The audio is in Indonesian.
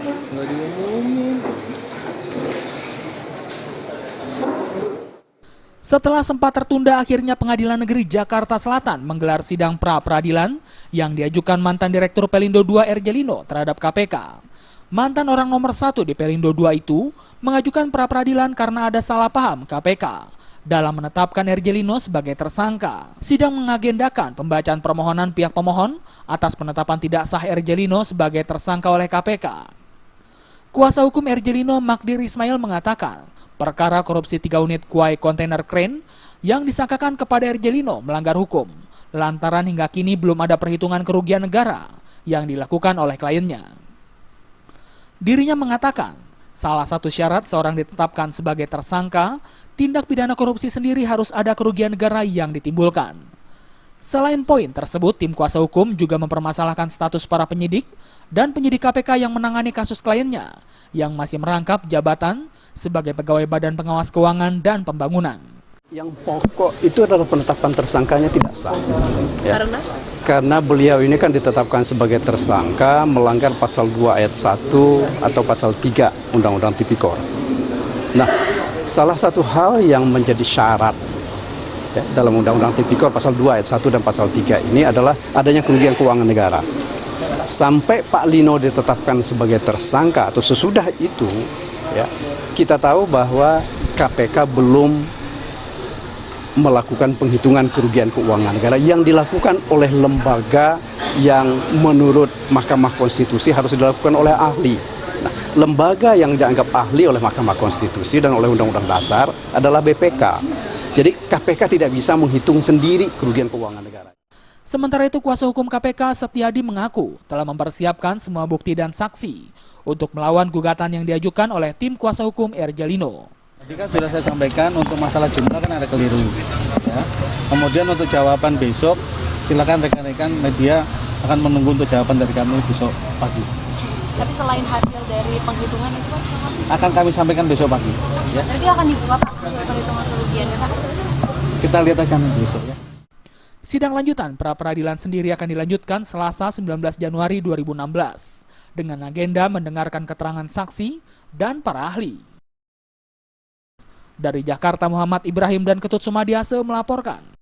Nggak diumumin. Setelah sempat tertunda, akhirnya Pengadilan Negeri Jakarta Selatan menggelar sidang pra-peradilan yang diajukan mantan Direktur Pelindo II Erjelino terhadap KPK. Mantan orang nomor 1 di Pelindo II itu mengajukan pra-peradilan karena ada salah paham KPK dalam menetapkan Erjelino sebagai tersangka. Sidang mengagendakan pembacaan permohonan pihak pemohon atas penetapan tidak sah Erjelino sebagai tersangka oleh KPK. Kuasa hukum Erjelino Magdir Ismail mengatakan, perkara korupsi 3 unit kuai kontainer krain yang disangkakan kepada Erjelino melanggar hukum, lantaran hingga kini belum ada perhitungan kerugian negara yang dilakukan oleh kliennya. Dirinya mengatakan, salah satu syarat seorang ditetapkan sebagai tersangka, tindak pidana korupsi sendiri harus ada kerugian negara yang ditimbulkan. Selain poin tersebut, tim kuasa hukum juga mempermasalahkan status para penyidik dan penyidik KPK yang menangani kasus kliennya yang masih merangkap jabatan sebagai pegawai Badan Pengawas Keuangan dan Pembangunan. Yang pokok itu adalah penetapan tersangkanya tidak sah. Ya. Karena? Karena beliau ini kan ditetapkan sebagai tersangka melanggar pasal 2 ayat 1 atau pasal 3 Undang-Undang Tipikor. Nah, salah satu hal yang menjadi syarat ya, dalam Undang-Undang Tipikor pasal 2 ayat 1 dan pasal 3 ini adalah adanya kerugian keuangan negara. Sampai Pak Lino ditetapkan sebagai tersangka atau sesudah itu, ya, kita tahu bahwa KPK belum melakukan penghitungan kerugian keuangan negara yang dilakukan oleh lembaga yang menurut Mahkamah Konstitusi harus dilakukan oleh ahli. Nah, lembaga yang dianggap ahli oleh Mahkamah Konstitusi dan oleh Undang-Undang Dasar adalah BPK. Jadi KPK tidak bisa menghitung sendiri kerugian keuangan negara. Sementara itu, kuasa hukum KPK Setiadi mengaku telah mempersiapkan semua bukti dan saksi untuk melawan gugatan yang diajukan oleh tim kuasa hukum Erjelino. Tadi kan sudah saya sampaikan untuk masalah jumlah kan ada keliru. Ya. Kemudian untuk jawaban besok, silakan rekan-rekan media akan menunggu untuk jawaban dari kami besok pagi. Tapi selain hasil dari penghitungan itu Pak, Akan kami sampaikan besok pagi. Ya. berarti akan dibuka Pak hasil perhitungan kerugiannya Pak? Kita lihat aja nanti besok ya. Sidang lanjutan pra-peradilan sendiri akan dilanjutkan Selasa 19 Januari 2016 dengan agenda mendengarkan keterangan saksi dan para ahli. Dari Jakarta, Muhammad Ibrahim dan Ketut Sumadiase melaporkan.